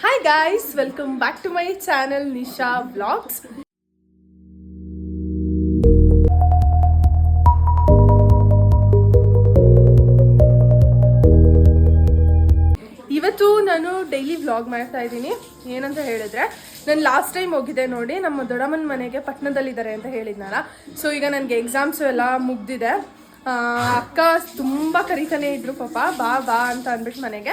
Hi guys, welcome back to my channel Nisha Vlogs. ಇವತ್ತು ನಾನು daily vlog ಮಾಡ್ತಾ ಇದ್ದೀನಿ. ಏನಂತ ಹೇಳಿದ್ರೆ ನಾನು ಲಾಸ್ಟ್ ಟೈಮ್ ಹೋಗಿದ್ದೆ ನೋಡಿ, ನಮ್ಮ ದೊಡ್ಡಮ್ಮನ ಮನೆಗೆ ಪಟ್ಟಣದಲ್ಲಿದ್ದಾರೆ ಅಂತ ಹೇಳಿದ್ನಲ್ಲ. ಸೊ ಈಗ ನನಗೆ ಎಕ್ಸಾಮ್ಸು ಎಲ್ಲ ಮುಗ್ದಿದೆ. ಅಕ್ಕ ತುಂಬ ಕರಿತಾನೆ ಇದ್ರು, ಪಾಪ ಬಾ ಬಾ ಅಂತ ಅಂದ್ಬಿಟ್ಟು ಮನೆಗೆ.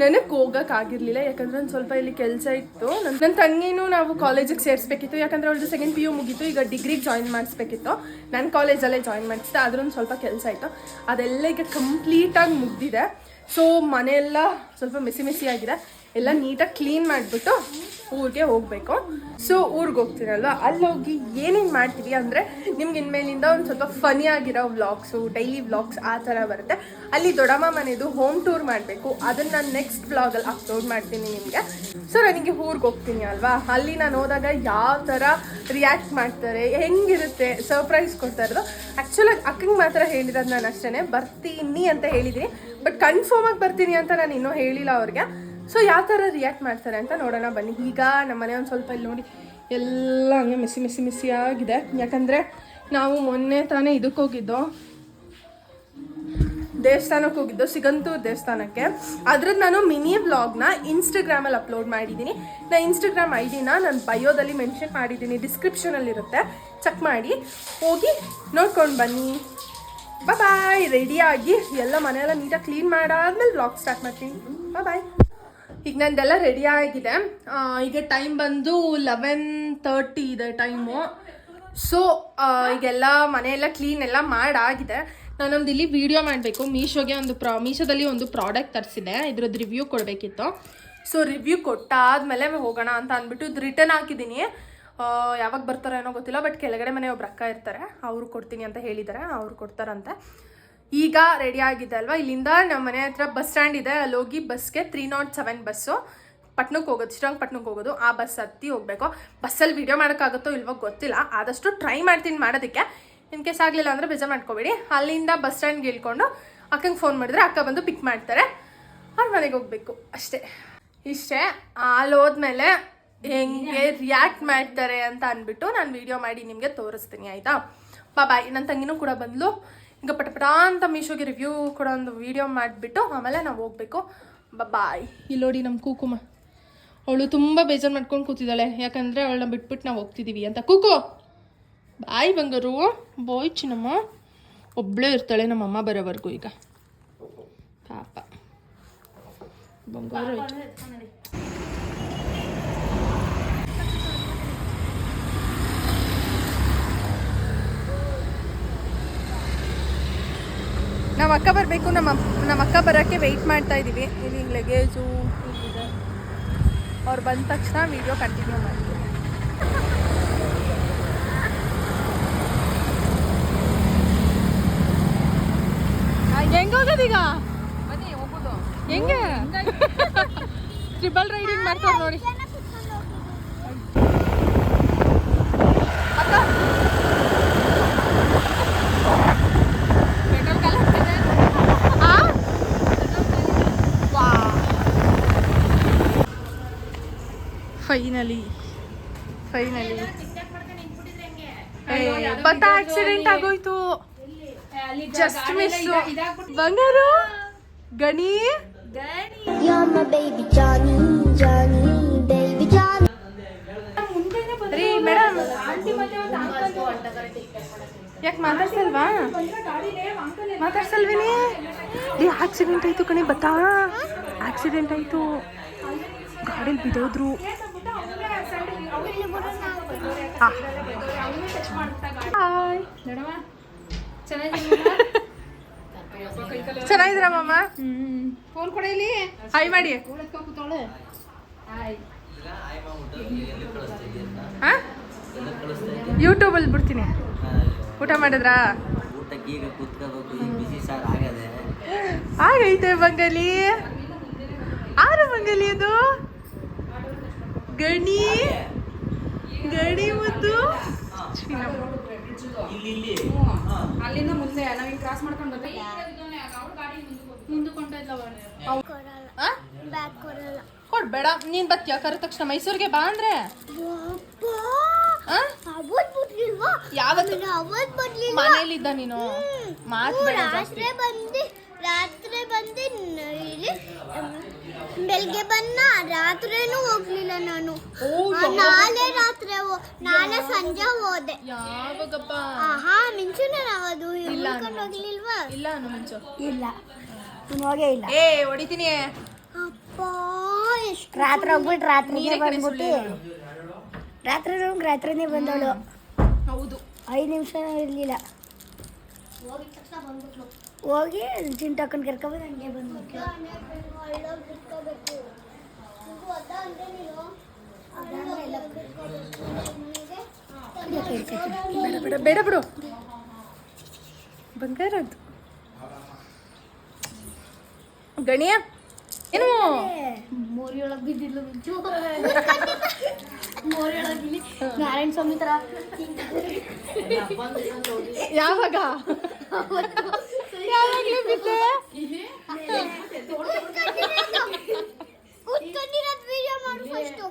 ನನಗೆ ಹೋಗೋಕ್ಕಾಗಿರ್ಲಿಲ್ಲ, ಯಾಕಂದ್ರೆ ಒಂದು ಸ್ವಲ್ಪ ಇಲ್ಲಿ ಕೆಲಸ ಇತ್ತು. ನನ್ನ ತಂಗಿನೂ ನಾವು ಕಾಲೇಜಿಗೆ ಸೇರಿಸ್ಬೇಕಿತ್ತು, ಯಾಕಂದರೆ ಅವ್ರದ್ದು ಸೆಕೆಂಡ್ PU ಮುಗೀತು. ಈಗ ಡಿಗ್ರಿಗೆ ಜಾಯಿನ್ ಮಾಡಿಸ್ಬೇಕಿತ್ತು. ನನ್ನ ಕಾಲೇಜಲ್ಲೇ ಜಾಯಿನ್ ಮಾಡಿಸಿದೆ, ಅದ್ರೊಂದು ಸ್ವಲ್ಪ ಕೆಲಸ ಇತ್ತು. ಅದೆಲ್ಲ ಈಗ ಕಂಪ್ಲೀಟಾಗಿ ಮುಗ್ದಿದೆ. ಸೊ ಮನೆಯೆಲ್ಲ ಸ್ವಲ್ಪ ಮೆಸಿ ಆಗಿದೆ, ಎಲ್ಲ ನೀಟಾಗಿ ಕ್ಲೀನ್ ಮಾಡಿಬಿಟ್ಟು ಊರಿಗೆ ಹೋಗಬೇಕು. ಸೊ ಊರಿಗೆ ಹೋಗ್ತೀರಲ್ವ, ಅಲ್ಲಿ ಹೋಗಿ ಏನೇನು ಮಾಡ್ತೀವಿ ಅಂದರೆ ನಿಮ್ಗೆ ಇನ್ಮೇಲಿಂದ ಒಂದು ಸ್ವಲ್ಪ ಫನಿ ಆಗಿರೋ ವ್ಲಾಗ್ಸು, ಡೈಲಿ ವ್ಲಾಗ್ಸ್ ಆ ಥರ ಬರುತ್ತೆ. ಅಲ್ಲಿ ದೊಡ್ಡಮ್ಮ ಮನೆಯದು ಹೋಮ್ ಟೂರ್ ಮಾಡಬೇಕು, ಅದನ್ನು ನಾನು ನೆಕ್ಸ್ಟ್ ವ್ಲಾಗಲ್ಲಿ ಅಪ್ಲೋಡ್ ಮಾಡ್ತೀನಿ ನಿಮಗೆ. ಸೊ ನನಗೆ ಊರಿಗೆ ಹೋಗ್ತೀನಿ ಅಲ್ವಾ, ಅಲ್ಲಿ ನಾನು ಹೋದಾಗ ಯಾವ ಥರ ರಿಯಾಕ್ಟ್ ಮಾಡ್ತಾರೆ, ಹೆಂಗಿರುತ್ತೆ, ಸರ್ಪ್ರೈಸ್ ಕೊಡ್ತಾ ಇರೋದು. ಆ್ಯಕ್ಚುಲಾಗಿ ಅಕ್ಕಂಗೆ ಮಾತ್ರ ಹೇಳಿರೋದು ನಾನು ಅಷ್ಟೇ, ಬರ್ತೀನಿ ಅಂತ ಹೇಳಿದ್ದೀನಿ. ಬಟ್ ಕನ್ಫರ್ಮಾಗಿ ಬರ್ತೀನಿ ಅಂತ ನಾನು ಇನ್ನೂ ಹೇಳಿಲ್ಲ ಅವ್ರಿಗೆ. ಸೊ ಯಾವ ಥರ ರಿಯಾಕ್ಟ್ ಮಾಡ್ತಾರೆ ಅಂತ ನೋಡೋಣ ಬನ್ನಿ. ಈಗ ನಮ್ಮ ಮನೆ ಒಂದು ಸ್ವಲ್ಪ ಇಲ್ಲಿ ನೋಡಿ ಎಲ್ಲ ಹಂಗೆ ಮೆಸಿ ಆಗಿದೆ, ಯಾಕಂದರೆ ನಾವು ಮೊನ್ನೆ ತಾನೇ ಇದಕ್ಕೆ ಹೋಗಿದ್ದೋ, ದೇವಸ್ಥಾನಕ್ಕೆ ಹೋಗಿದ್ದು, ಸಿಗಂತೂರು ದೇವಸ್ಥಾನಕ್ಕೆ. ಅದ್ರದ್ದು ನಾನು ಮಿನಿ ವ್ಲಾಗ್ನ ಇನ್ಸ್ಟಾಗ್ರಾಮಲ್ಲಿ ಅಪ್ಲೋಡ್ ಮಾಡಿದ್ದೀನಿ. ನಾನು ಇನ್ಸ್ಟಾಗ್ರಾಮ್ ID-ನ ನಾನು ಬಯೋದಲ್ಲಿ ಮೆನ್ಷನ್ ಮಾಡಿದ್ದೀನಿ, ಡಿಸ್ಕ್ರಿಪ್ಷನಲ್ಲಿರುತ್ತೆ, ಚೆಕ್ ಮಾಡಿ ಹೋಗಿ ನೋಡ್ಕೊಂಡು ಬನ್ನಿ. ಬಾಯ್. ರೆಡಿಯಾಗಿ ಎಲ್ಲ ಮನೆಯೆಲ್ಲ ನೀಟಾಗಿ ಕ್ಲೀನ್ ಮಾಡಾದ್ಮೇಲೆ ವ್ಲಾಗ್ ಸ್ಟಾರ್ಟ್ ಮಾಡ್ತೀನಿ. ಬಾಯ್. ಈಗ ನಂದೆಲ್ಲ ರೆಡಿ ಆಗಿದೆ. ಈಗ ಟೈಮ್ ಬಂದು 11:30 ಇದೆ ಟೈಮು. ಸೊ ಈಗೆಲ್ಲ ಮನೆಯೆಲ್ಲ ಕ್ಲೀನ್ ಎಲ್ಲ ಮಾಡಾಗಿದೆ. ನಾನೊಂದು ಇಲ್ಲಿ ವಿಡಿಯೋ ಮಾಡಬೇಕು. ಮೀಶೋದಲ್ಲಿ ಒಂದು ಪ್ರಾಡಕ್ಟ್ ತರಿಸಿದೆ, ಇದ್ರದ್ದು ರಿವ್ಯೂ ಕೊಡಬೇಕಿತ್ತು. ಸೊ ರಿವ್ಯೂ ಕೊಟ್ಟಾದ್ಮೇಲೆ ಹೋಗೋಣ ಅಂತ ಅಂದ್ಬಿಟ್ಟು ಇದು ರಿಟರ್ನ್ ಹಾಕಿದ್ದೀನಿ. ಯಾವಾಗ ಬರ್ತಾರೋ ಏನೋ ಗೊತ್ತಿಲ್ಲ, ಬಟ್ ಕೆಳಗಡೆ ಮನೆ ಒಬ್ರು ಅಕ್ಕ ಇರ್ತಾರೆ, ಅವರು ಕೊಡ್ತೀನಿ ಅಂತ ಹೇಳಿದ್ದಾರೆ, ಅವ್ರು ಕೊಡ್ತಾರಂತೆ. ಈಗ ರೆಡಿ ಆಗಿದೆ ಅಲ್ವಾ, ಇಲ್ಲಿಂದ ನಮ್ಮ ಮನೆ ಹತ್ರ ಬಸ್ ಸ್ಟ್ಯಾಂಡ್ ಇದೆ, ಅಲ್ಲಿ ಹೋಗಿ ಬಸ್ಗೆ 307 ಬಸ್ಸು ಪಟ್ನಕ್ಕೆ ಹೋಗೋದು, ಶ್ರೀರಂಗಪಟ್ಟಣಕ್ಕೆ ಹೋಗೋದು. ಆ ಬಸ್ ಹತ್ತಿ ಹೋಗಬೇಕು. ಬಸ್ಸಲ್ಲಿ ವೀಡಿಯೋ ಮಾಡೋಕ್ಕಾಗುತ್ತೋ ಇಲ್ವೋ ಗೊತ್ತಿಲ್ಲ, ಆದಷ್ಟು ಟ್ರೈ ಮಾಡ್ತೀನಿ ಮಾಡೋದಕ್ಕೆ. ಇನ್ ಕೇಸ್ ಆಗಲಿಲ್ಲ ಅಂದರೆ ಬೇಜಾರು ಮಾಡ್ಕೋಬೇಡಿ. ಅಲ್ಲಿಂದ ಬಸ್ ಸ್ಟ್ಯಾಂಡ್ಗೆ ಇಳ್ಕೊಂಡು ಅಕ್ಕಂಗೆ ಫೋನ್ ಮಾಡಿದ್ರೆ ಅಕ್ಕ ಬಂದು ಪಿಕ್ ಮಾಡ್ತಾರೆ, ಅವ್ರ ಮನೆಗೆ ಹೋಗಬೇಕು ಅಷ್ಟೇ. ಇಷ್ಟೇ. ಅಲ್ಲಿ ಹೋದ್ಮೇಲೆ ಹೆಂಗೆ ರಿಯಾಕ್ಟ್ ಮಾಡ್ತಾರೆ ಅಂತ ಅಂದ್ಬಿಟ್ಟು ನಾನು ವೀಡಿಯೋ ಮಾಡಿ ನಿಮಗೆ ತೋರಿಸ್ತೀನಿ, ಆಯಿತಾ? ಬಾಯ್. ನನ್ನ ತಂಗಿನೂ ಕೂಡ ಬಂದ್ಲು. ಈಗ ಪಟ ಅಂತ ಮೀಶೋಗೆ ರಿವ್ಯೂ ಕೊಡೋ ಒಂದು ವೀಡಿಯೋ ಮಾಡಿಬಿಟ್ಟು ಆಮೇಲೆ ನಾವು ಹೋಗಬೇಕು. ಬಾಯ್. ಇಲ್ಲಿ ನೋಡಿ ನಮ್ಮ ಕೂಕುಮ, ಅವಳು ತುಂಬ ಬೇಜಾರು ಮಾಡ್ಕೊಂಡು ಕೂತಿದ್ದಾಳೆ, ಯಾಕಂದರೆ ಅವಳನ್ನ ಬಿಟ್ಬಿಟ್ಟು ನಾವು ಹೋಗ್ತಿದ್ದೀವಿ ಅಂತ. ಕೂಕು ಬಾಯ್ ಬಂಗಾರು, ಬಾಯ್ ಚಿನ್ನಮ್ಮ. ಒಬ್ಬಳೇ ಇರ್ತಾಳೆ ನಮ್ಮಮ್ಮ ಬರೋವರೆಗೂ. ಈಗ ಪಾಪ ಬಂಗಾರು. ನಾವು ಅಕ್ಕ ಬರಬೇಕು, ನಮ್ಮ ಅಕ್ಕ ಬರೋಕ್ಕೆ ವೆಯ್ಟ್ ಮಾಡ್ತಾ ಇದ್ದೀವಿ. ಇಲ್ಲಿ ಲಗೇಜು ಇದೆ, ಅವ್ರು ಬಂದ ತಕ್ಷಣ ವೀಡಿಯೋ ಕಂಟಿನ್ಯೂ ಮಾಡ್ತೀವಿ. ಹೆಂಗೆ ಹೋಗೋದೀಗ? ಬನ್ನಿ ಹೋಗೋದು. ಹೆಂಗೆ ಟ್ರಿಬಲ್ ರೈಡಿಂಗ್ ಮಾಡ್ತಾರೆ ನೋಡಿ ಅಕ್ಕ. ಫೈನಲಿ ಪತ್ತ ಆಕ್ಸಿಡೆಂಟ್ ಆಗೋಯ್ತು, ಜಸ್ಟ್ ಮಿಸ್. ಬಂಗಾರು ಗಣಿ ರೀ ಮೇಡಮ್, ಯಾಕೆ ಮಾತಾಡ್ಸಲ್ವೇನೆ? ರೀ ಆಕ್ಸಿಡೆಂಟ್ ಆಯ್ತು ಕಣೆ, ಬತ್ತಾ ಆಕ್ಸಿಡೆಂಟ್ ಆಯ್ತು, ಗಾಡಿಲಿ ಬಿದ್ದೋದ್ರು. ಚೆನ್ನಾಗಿದ್ದೀರಾ ಮಾಮ? ಫೋನ್ ಕೊಡಲಿ, ಹಾಯ್ ಮಾಡಿ. ಯೂಟ್ಯೂಬಲ್ಲಿ ಬಿಡ್ತೀನಿ. ಊಟ ಮಾಡಿದ್ರಾ? ಆಗೈತೆ ಬಂಗಾಲಿ. ಆರು ಬಂಗಾಲಿ ಅದು ಗಣಿ ಮುದ್ದು. ಅಲ್ಲಿಂದ ಮುಂದೆ ನಾವಿಂಗ್ ಕ್ರಾಸ್ ಮಾಡ್ಕೊಂಡು ಮುಂದೆ ಕೊಡ್ಬೇಡ. ನೀನ್ ಬತ್ತೀಯ ಕರೆದ ತಕ್ಷಣ ಮೈಸೂರಿಗೆ ಬಾ ಅಂದ್ರೆ ಯಾವತ್ತು ಮನೇಲಿದ್ದ ನೀನು ಮಾತಾಡ ರಾತ್ರಿ ಬಂದು ಇಲ್ಲಿ ಬೆಳಿಗ್ಗೆ ಬನ್ನ ರಾತ್ರಿನೂ ಹೋಗ್ಲಿಲ್ಲ ನಾನು. ನಾಳೆ ಸಂಜೆ ಹೋದೆ. ಯಾವಾಗಪ್ಪ? ಮಿಂಚುನ ನಾವದು ಹೋಗ್ಲಿಲ್ವಾ? ಇಲ್ಲ ಮಿಂಚು ಇಲ್ಲ ಹೋಗೇ ಇಲ್ಲ. ಹೊಡಿತೀನಿ ಅಪ್ಪ. ರಾತ್ರಿ ಹೋಗ್ಬಿಟ್ಟು ರಾತ್ರಿನೇ ಬಂದ್ಬಿಟ್ಟು ರಾತ್ರಿನೇ ಬಂದವಳು. ಹೌದು 5 ನಿಮಿಷ ಇರಲಿಲ್ಲ. ಹೋಗಿ ಚಿಂಟಕ್ಕನ್ ಕರ್ಕೊಬಂದು ಹಂಗೆ ಬಂದ್ಬಿಟ್ಟು ಬೇಡ ಬಿಡು ಬಂಗಾರದ್ದು ಗಣಿಯ ಏನು ಮೋರಿಯೊಳಗೆ ಬಿದ್ದಿದ್ಲು ಮಿಂಚು. ಮೋರಿಯೊಳಗಿಲ್ಲಿ ನಾರಾಯಣ ಸ್ವಾಮಿ ತರ. ಯಾವಾಗ ಯಾವಾಗಲೂ ಬಿದ್ದೆ ಕೂತ್ಕೊಂಡಿರೋದು ವಿಡಿಯೋ ಮಾಡು ಫಸ್ಟ್.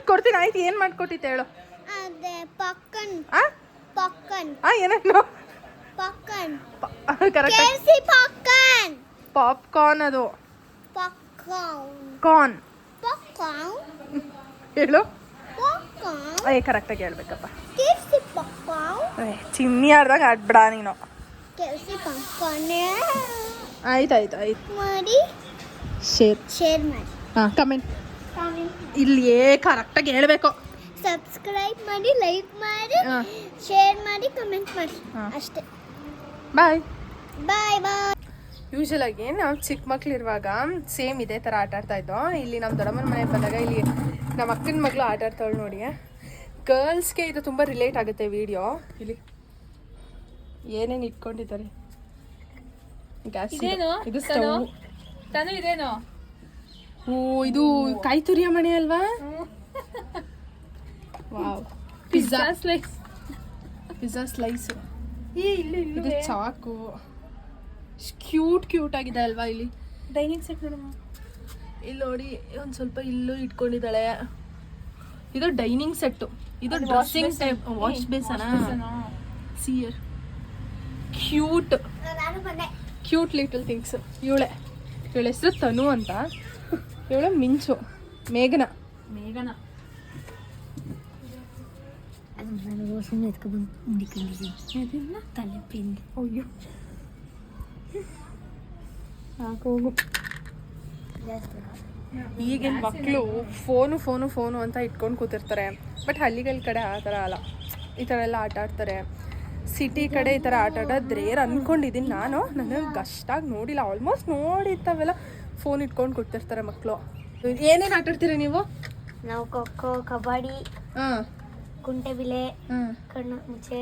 ಕೊಡ್ತೀನಿ ಆಯ್ತು. ಏನ್ ಮಾಡ್ಕೊಟ್ಟಿತ್ತು ಹೇಳು. ಅದೇ ಪಾಪ್ಕಾರ್ನ್. ಏನೇನು popcorn correct. KFC popcorn. Popcorn ಅದು ಕಾರ್ನ್ ಹೇಳು. ಕರೆಕ್ಟಾಗಿ ಹೇಳ್ಬೇಕಪ್ಪ. KFC popcorn. ಚಿನ್ನಿ ಆಡ್ದಾಗ ಆಡ್ಬಿಡ ನೀನು. KFC popcorn. ಆಯ್ತು ಮಾಡಿ ಶೇರ್ ಮಾಡಿ. ಕಮೆಂಟ್ ಇಲ್ಲಿ ಕರೆಕ್ಟಾಗಿ ಹೇಳ್ಬೇಕು. ಸಬ್ಸ್ಕ್ರೈಬ್ ಮಾಡಿ, ಲೈಕ್ ಮಾಡಿ, ಶೇರ್ ಮಾಡಿ, ಕಮೆಂಟ್ ಮಾಡಿ ಅಷ್ಟೇ. ಬಾಯ್. ಯೂಶಲ್ ಆಗಿ ನಾವು ಚಿಕ್ಕ ಮಕ್ಳಿರುವಾಗ ಸೇಮ್ ಇದೇ ಥರ ಆಟ ಆಡ್ತಾ ಇದ್ದೋ. ಇಲ್ಲಿ ನಮ್ಮ ದೊಡ್ಡಮ್ಮನ ಮನೆಗೆ ಬಂದಾಗ ಇಲ್ಲಿ ನಮ್ಮ ಅಕ್ಕನ ಮಗಳು ಆಟ ಆಡ್ತಾವಳು ನೋಡಿ. ಗರ್ಲ್ಸ್ಗೆ ಇದು ತುಂಬ ರಿಲೇಟ್ ಆಗುತ್ತೆ ವಿಡಿಯೋ. ಇಲ್ಲಿ ಏನೇನು ಇಟ್ಕೊಂಡಿದ್ದಾರೆ. ಗ್ಯಾಸ್ ಇದು ಸ್ಟವ್. ಇದೇನು ಇದು ಕಾಯಿ ತುರಿಯ ಮಣೆ ಅಲ್ವಾ? ವಾವ್. Pizza slice. ಇದು ಚಾಕು. ಕ್ಯೂಟ್ ಆಗಿದೆ ಅಲ್ವಾ? ಇಲ್ಲಿ ಡೈನಿಂಗ್ ಸೆಟ್ ನೋಡಮ್ಮ. ಇಲ್ಲಿ ನೋಡಿ ಒಂದು ಸ್ವಲ್ಪ ಇಲ್ಲೂ ಇಟ್ಕೊಂಡಿದ್ದಾಳೆ. ಇದು ಡೈನಿಂಗ್ ಸೆಟ್ಟು. ಇದು ಡ್ರೆಸ್ಸಿಂಗ್ ಟೈಪ್ ವಾಶ್ ಬೇಸನ. ಸಿಯರ್ ಕ್ಯೂಟ್ ಲಿಟಲ್ ಥಿಂಗ್ಸ್. ಇವಳ ಹೆಸರು ತನು ಅಂತ. ಇವಳು ಮಿಂಚು. ಮೇಘನ. ಅಯ್ಯೋ ಹೋಗು. ಈಗಿನ ಮಕ್ಕಳು ಫೋನು ಅಂತ ಇಟ್ಕೊಂಡು ಕೂತಿರ್ತಾರೆ. ಬಟ್ ಹಳ್ಳಿಗಳ ಕಡೆ ಆ ಥರ ಅಲ್ಲ. ಈ ಥರ ಎಲ್ಲ ಆಟ ಆಡ್ತಾರೆ. ಸಿಟಿ ಕಡೆ ಈ ಥರ ಆಟ ಆಡೋದು ರೇರ್ ಅಂದ್ಕೊಂಡಿದ್ದೀನಿ ನಾನು. ನನಗೆ ಅಷ್ಟಾಗಿ ನೋಡಿಲ್ಲ. ಆಲ್ಮೋಸ್ಟ್ ನೋಡಿರ್ತಾವೆಲ್ಲ ಫೋನ್ ಇಟ್ಕೊಂಡು ಕೂತಿರ್ತಾರೆ ಮಕ್ಕಳು. ಏನೇನು ಆಟ ಆಡ್ತೀರಾ ನೀವು? ನಾವು ಖೋಖೋ, ಕಬಡ್ಡಿ, ಕುಂಟೆಬಿಲ್ಲೆ, ಕಣ್ಣು ಮುಚ್ಚೆ,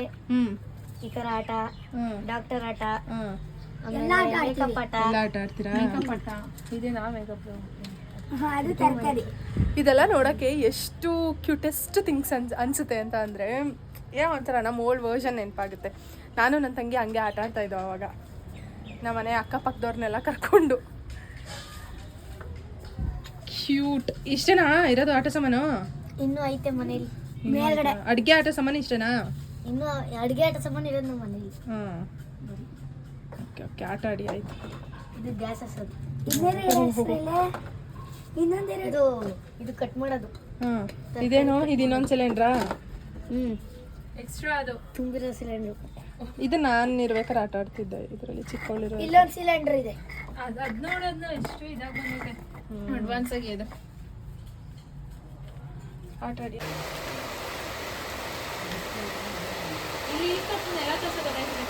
ಈ ಥರ ಆಟ, ಡಾಕ್ಟರ್ ಆಟ, ಮೇಕಪ್ ಆಟ ಆಡ್ತೀರಾ? ಇದೇನಾ ಮೇಕಪ್? ಅದು ತರಕಾರಿ. ಇದೆಲ್ಲ ನೋಡೋಕ್ಕೆ ಎಷ್ಟು ಕ್ಯೂಟೆಸ್ಟ್ ಥಿಂಗ್ಸ್ ಅನ್ಸುತ್ತೆ ಅಂತ ಅಂದರೆ ಏನೋ ಒಂಥರ ನಮ್ಮ ಓಲ್ಡ್ ವರ್ಷನ್ ನೆನಪಾಗುತ್ತೆ. ನಾನು ನನ್ನ ತಂಗಿ ಹಂಗೆ ಆಟ ಆಡ್ತಾ ಇದ್ದೋ ಅವಾಗ ನಮ್ಮ ಮನೆ ಅಕ್ಕಪಕ್ಕದವ್ರನ್ನೆಲ್ಲ ಕರ್ಕೊಂಡು. ಕ್ಯೂಟ್. ಇಷ್ಟೇನಾ ಇರೋದು ಆಟ ಸಾಮಾನು? ಇನ್ನೂ ಐತೆ ಮನೇಲಿ ಮೇಲ್ಗಡೆ. ಅಡುಗೆ ಆಟ ಸಾಮಾನು ಇಷ್ಟೇನಾ? ಇನ್ನೂ ಅಡುಗೆ ಆಟ ಸಾಮಾನು ಇರೋದು ನಮ್ಮ ಮನೇಲಿ. ಓಕೆ ಆಟ ಆಡಿ ಆಯ್ತು. ಇದು ಗ್ಯಾಸ್ ಹಸೋದು. ಇನ್ನೊಂದು ಇದು ಕಟ್ ಮಾಡೋದು. ಇದೇನು? ಇದು ಇನ್ನೊಂದು ಸಿಲಿಂಡ್ರಾ? ಎಕ್ಸ್ಟ್ರಾ ಅದು ತುಂಬಿರೋ ಸಿಲಿಂಡ್ರು. ಇದು ನಾನು ಇರ್ಬೇಕಾದ್ರೆ ಆಟ ಆಡ್ತಿದ್ದೆ ಇದರಲ್ಲಿ ಚಿಕ್ಕವಳಿರೋ. ಇಲ್ಲೊಂದು ಸಿಲಿಂಡರ್ ಇದೆ. ಅದು ನೋಡೋದ್ನ ಎಷ್ಟು ಇದಾಗಿ ಬಂದಿದೆ. ಅಡ್ವಾನ್ಸ್ ಆಗಿ ಇದೆ. ಆಟ ಆಡಿ. ಇಲ್ಲಿ ಎಲ್ಲ ತೋರಿಸೋದಾದ್ರೆ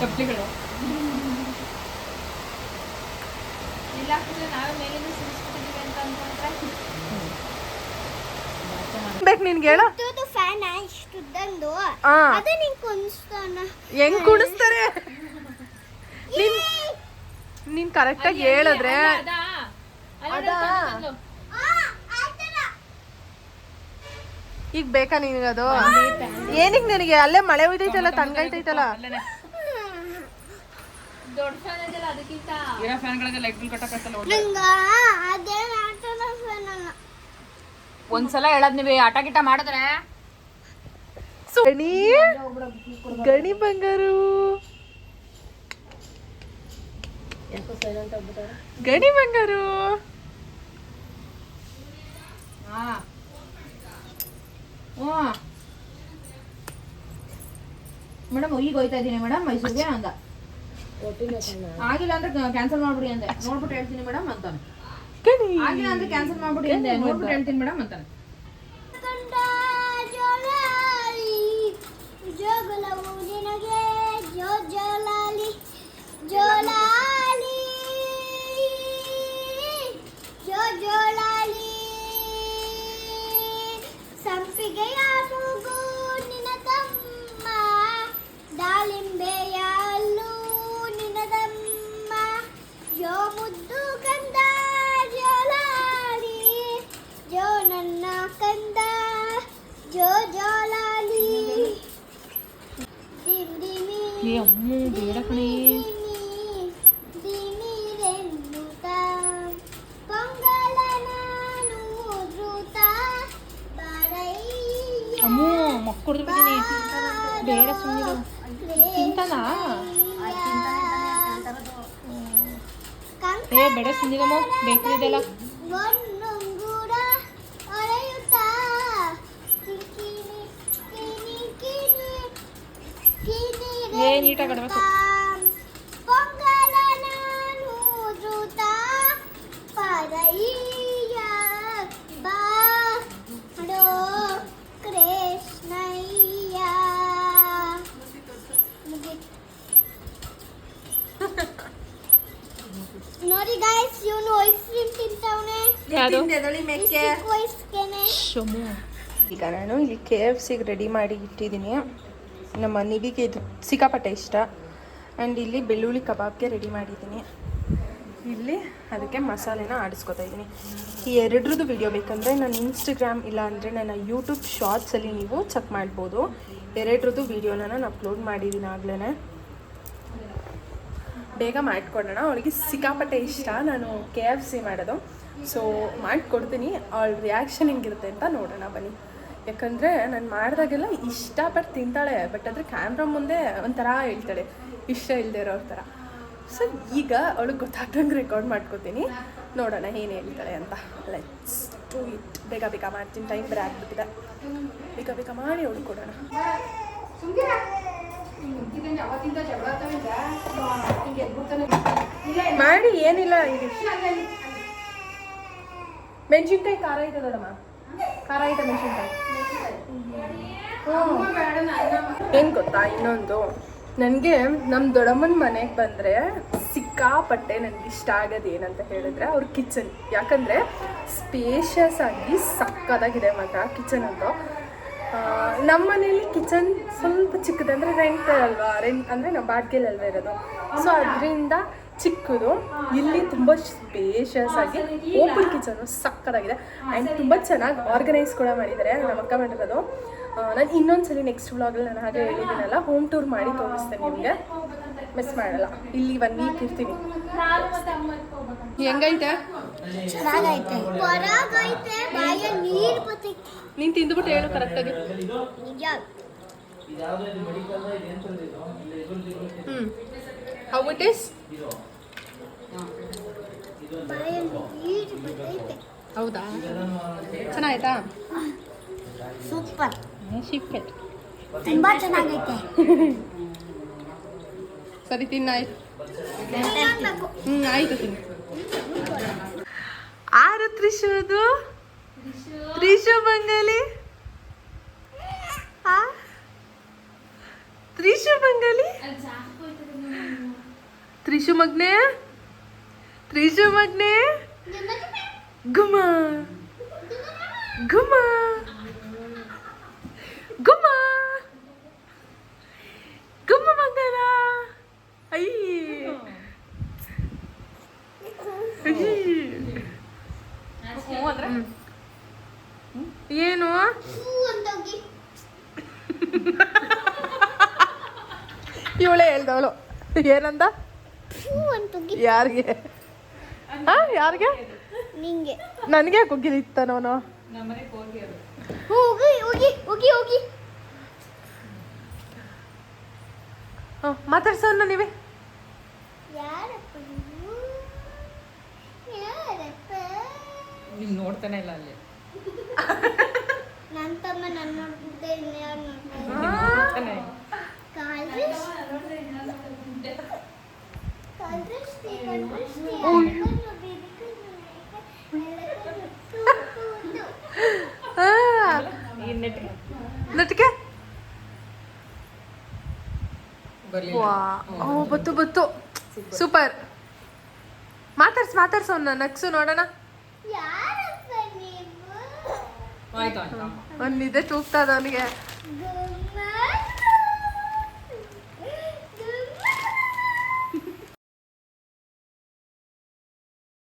ಚಪ್ಪಲಿಗಳು ಇಲ್ಲ ಹಾಕಿದ್ರೆ ನಾವೇ ಮೇಲಿಂದ ಸಿಗಿಸ್ಬಿಟ್ಟಿದ್ದೀವಿ ಅಂತ ಅನ್ಕೊಂಡ್ರೆ ಬೇಕು ನಿನ್ಗೆ ಹೇಳ. ಫ್ಯಾನ್ ನಾ ಇಷ್ಟುದ್ದಂದು ಆ. ಅದ ನಿಂಗೆ ಕುಣಿಸ್ತಾನ ಹೆಂಗ್ ಕುಣಿಸ್ತಾರೆ ನೀನ್ ಕರೆಕ್ಟಾಗಿ ಹೇಳಿದ್ರೆ ಅದಾ? ಈಗ ಬೇಕಾ ನಿನಗದು? ಏನಿಗ್ ನಿನಗೆ? ಅಲ್ಲೇ ಮಳೆ ಹೋಯ್ತೈತಲ್ಲ, ತಣ್ಣಗೈತೈತಲ್ಲ. ದೊಡ್ಡ ಫ್ಯಾನ್ ಇದೆಯಲ್ಲ ಅದಕ್ಕಿಂತ ಇರೋ ಫ್ಯಾನ್ಗಳಿಗೆ ಲೈಟ್ ಬಿಲ್ ಕಟ್ಟಕ್ಕತ್ತಲ್ಲ. ನಂಗ ಅದೇ ಆಟನ ಫೇನಲ್ಲ. ಒಂದ್ಸಲ ಹೇಳದ್ ನೀವೇ ಆಟ ಗಿಟ ಮಾಡಿದ್ರೆ ಗಣಿ ಗಣಿ ಬಂಗಾರು, ಗಣಿ ಬಂಗಾರು. ಮೇಡಮ್ ಈಗ ಹೋಯ್ತಾ ಇದೀನಿ ಮೇಡಮ್ ಮೈಸೂರಿಗೆ ಅಂದ. ಆಗಿಲ್ಲ ಅಂದ್ರೆ ಕ್ಯಾನ್ಸಲ್ ಮಾಡ್ಬಿಡಿ ಅಂದೆ. ನೋಡ್ಬಿಟ್ಟು ಹೇಳ್ತೀನಿ ಮೇಡಮ್ ಅಂತಾನೆ. ಗಣಿ ಆಗಿಲ್ಲ ಅಂದ್ರೆ ಕ್ಯಾನ್ಸಲ್ ಮಾಡ್ಬಿಡಿ ಅಂದೆ. ನೋಡ್ಬಿಟ್ಟು ಹೇಳ್ತೀನಿ ಮೇಡಮ್ ಅಂತಾನೆ. ಕಂಡ ಜೋಲಾಲಿ ಜೋಗುಲವು ನಿನಗೆ ಜೋಲಾಲಿ ಜೋಲಾಲಿ ಜೋಲಾಲಿ ಸಂಪಿಗೆಯ ಮೂಗು ನಿನ್ನ ತಮ್ಮ ದಾಳಿಂಬೆಯ ಹಲ್ಲು ನಿನ್ನ ತಮ್ಮ ಜೋ ಮುದ್ದು ಕಂದ ಜೋಲಾಲಿ ಜೋ ನನ್ನ ಕಂದ ಜೋ ಜೋಲಾಲಿ ದಿಮ್ ದಿಮಿ ಏ ಅಮ್ಮು ಬೇಡ ಕಣೆ. ದಿಮಿರೆನ್ನುತ್ತ ಪೊಂಗಲ ನಾನು ಧೃತ ಬಾರಯ್ಯ ಅಮ್ಮು ಮಕ್ಕಳು ಬಿಟ್ಟಿನಿ. ಬೇಡ ಸುಮ್ಮನೆ ತಿಂತಾನಾ? ಏ ಬೇಡ ಸುಮ್ಮನಿಗಮ್ಮ, ಬೇಕ್ರಿದೆಲ್ಲ. ಒಂದುಂಗುರ ಹೊಳೆಯುತ್ತಾ ಕಿಣಿ ಕಿಣಿ ಕಿಣಿ ಕಿಣಿ ಏ ನೀಟಾಗಿ ಆಡ್ಬೇಕು. ಪೊಂಗಲ ನಾನು ಧೃತ ಪಾರಯ್ಯ ಬಾಡೋ ಕೃಷ್ಣಯ್ಯ. ಮುಗೀತು. ನೋಡಿ ಗೈಸ್, ಇವನು ಐಸ್ ಕ್ರೀಮ್ ತಿಂತವನೆ. ಯಾವುದು? ವಯಸ್ಕೇನೆ ಈಗ ನಾನು ಇಲ್ಲಿ KFC ರೆಡಿ ಮಾಡಿ ಇಟ್ಟಿದ್ದೀನಿ. ನಮ್ಮ ನಿವಿಗೆ ಇದು ಸಿಕ್ಕಾಪಟ್ಟೆ ಇಷ್ಟ. ಆ್ಯಂಡ್ ಇಲ್ಲಿ ಬೆಳ್ಳುಳ್ಳಿ ಕಬಾಬ್ಗೆ ರೆಡಿ ಮಾಡಿದ್ದೀನಿ. ಇಲ್ಲಿ ಅದಕ್ಕೆ ಮಸಾಲೆನ ಆಡಿಸ್ಕೊತಾ ಇದ್ದೀನಿ. ಈ ಎರಡರದ್ದು ವಿಡಿಯೋ ಬೇಕಂದರೆ ನನ್ನ ಇನ್ಸ್ಟಾಗ್ರಾಮ್ ಇಲ್ಲ ಅಂದರೆ ನನ್ನ ಯೂಟ್ಯೂಬ್ ಶಾರ್ಟ್ಸಲ್ಲಿ ನೀವು ಚೆಕ್ ಮಾಡ್ಬೋದು. ಎರಡರದ್ದು ವಿಡಿಯೋನ ನಾನು ಅಪ್ಲೋಡ್ ಮಾಡಿದ್ದೀನಿ ಆಗಲೇ. ಬೇಗ ಮಾಡಿಕೊಡೋಣ. ಅವಳಿಗೆ ಸಿಕ್ಕಾಪಟ್ಟೆ ಇಷ್ಟ ನಾನು KFC ಮಾಡೋದು. ಸೊ ಮಾಡಿಕೊಡ್ತೀನಿ. ಅವಳ ರಿಯಾಕ್ಷನ್ ಹೆಂಗಿರುತ್ತೆ ಅಂತ ನೋಡೋಣ ಬನ್ನಿ. ಯಾಕಂದರೆ ನಾನು ಮಾಡಿದಾಗೆಲ್ಲ ಇಷ್ಟಪಟ್ಟು ತಿಂತಾಳೆ, ಬಟ್ ಆದರೆ ಕ್ಯಾಮ್ರಾ ಮುಂದೆ ಒಂಥರ ಹೇಳ್ತಾಳೆ, ಇಷ್ಟ ಇಲ್ಲದೆ ಇರೋರ ಥರ. ಸೊ ಈಗ ಅವಳಿಗೆ ಗೊತ್ತಾಗ್ದಂಗೆ ರೆಕಾರ್ಡ್ ಮಾಡ್ಕೊತೀನಿ. ನೋಡೋಣ ಏನು ಹೇಳ್ತಾಳೆ ಅಂತ. Let's do it. ಬೇಗ ಬೇಗ ಮಾಡ್ತೀನಿ, ಟೈಮ್ ಬೇರೆ ಆಗ್ಬಿಟ್ಟಿದೆ. ಬೇಗ ಬೇಗ ಮಾಡಿ ಅವಳಿಗೆ ಕೊಡೋಣ. ಮಾಡಿ ಏನಿಲ್ಲ. ಇದು ಮೆಣಸಿನ್ಕಾಯಿ ಖಾರ ಐತೆ ದೊಡ್ಡಮ್ಮ, ಖಾರ ಐತೆ ಮೆಣಸಿನ್ಕಾಯಿ. ಏನು ಗೊತ್ತಾ, ಇನ್ನೊಂದು ನನಗೆ ನಮ್ಮ ದೊಡ್ಡಮ್ಮನ ಮನೆಗೆ ಬಂದರೆ ಸಿಕ್ಕಾಪಟ್ಟೆ ನನಗೆ ಇಷ್ಟ ಆಗೋದು ಏನಂತ ಹೇಳಿದ್ರೆ ಅವ್ರ ಕಿಚನ್. ಯಾಕಂದರೆ ಸ್ಪೇಷಿಯಸ್ ಆಗಿ ಸಕ್ಕದಾಗಿದೆ ಮಾತ್ರ ಕಿಚನ್ ಅಂತ. ನಮ್ಮ ಮನೇಲಿ ಕಿಚನ್ ಸ್ವಲ್ಪ ಚಿಕ್ಕದು, ಅಂದರೆ ರೆಂಟ್ ಅಲ್ವಾ, ರೆಂಟ್ ಅಂದರೆ ನಾವು ಬಾಡಿಗೆಲಲ್ವ ಇರೋದು. ಸೊ ಅದರಿಂದ ಚಿಕ್ಕದು. ಇಲ್ಲಿ ತುಂಬ ಸ್ಪೇಷಿಯಸ್ ಆಗಿ ಓಪನ್ ಕಿಚನು ಸಕ್ಕದಾಗಿದೆ. ಆ್ಯಂಡ್ ತುಂಬ ಚೆನ್ನಾಗಿ ಆರ್ಗನೈಸ್ ಕೂಡ ಮಾಡಿದ್ದಾರೆ ನಮ್ಮ ಅಕ್ಕ ಮಾಡಿರೋದು. ನಾನು ಇನ್ನೊಂದ್ಸಲಿ ನೆಕ್ಸ್ಟ್ ವ್ಲಾಗಲ್ಲಿ ನಾನು ಹಾಗೆ ಹೇಳಿದ್ದೀನಲ್ಲ, ಹೋಮ್ ಟೂರ್ ಮಾಡಿ ತೋರಿಸ್ತೇನೆ ನಿಮಗೆ, ಮಿಸ್ ಮಾಡಲ್ಲ. ಇಲ್ಲಿ 1 ವೀಕ್ ಇರ್ತೀನಿ. ಹೆಂಗೈತೆ? ಚೆನ್ನಾಗೈತೆ. ಹೊರಗೈತೆ, ಬಾಯ ನೀರು ಬರ್ತೈತೆ. ನೀನು ತಿಂದುಬಿಟ್ಟು ಹೇಳು ಕರೆಕ್ಟಾಗಿ. ನಿಜ. How it is? ಬಾಯ ನೀರು ಬರ್ತೈತೆ. ಹೌದಾ? ಚೆನ್ನಾಯ್ತಾ? ಸೂಪರ್. ಶಿಫ್ಟ್ ತುಂಬಾ ಚೆನ್ನಾಗೈತೆ. ಸರಿ ತಿನ್ನಾಯ್ತು. ತಿನ್ನಬೇಕು. ಆಯ್ತು ತಿನ್ನು. ಆರು ತ್ರಿಶೂದು ತ್ರಿಶು ಬಂಗಾಲಿ. ತ್ರಿಶು ಬಂಗಾಲಿ. ತ್ರಿಶು ಮಗ್ನೆ, ತ್ರಿಶು ಮಗ್ನೆ. ಗುಮ ಗುಮ ಇವಳೇ ಹೇಳ್ದವಳು ಏನಂದ ಹೂ ಅಂತ ಉಗಿ ಯಾರಿಗೆ ಯಾರಿಗೆ ನಿಂಗೆ ನನಗೆ ಕುಗ್ಗಿಲಿತ್ತಾನವನು ಹೂ ಉಗಿ ಉಗಿ ಉಗಿ ಉಗಿ ಮಾತಾಡ್ಸೋಣ ನೀವೇ ಯಾರಪ್ಪ ನೀವು ಯಾರಪ್ಪ ನೀನ್ ನೋಡ್ತಾನೆ ಇಲ್ಲ ಅಲ್ಲಿ ನನ್ನ ತಮ್ಮ ನನ್ನ ನೋಡ್ಬಿಟ್ಟೆ ಇನ್ಯಾರು ನೋಡ್ತಾರೆ ನಟಿಕೆ ಬತ್ತು ಬತ್ತು ಸೂಪರ್ ಮಾತಾಡ್ಸೋಣ ನಕ್ಸು ನೋಡೋಣ ಯಾರಪ್ಪ ನೀವು ಆಯ್ತು ಆಯ್ತು ಒಂದ್ ನಿದ್ದೆ ತೂಗ್ತಾ ಅದ ಅವನಿಗೆ ಗುಮ್ಮ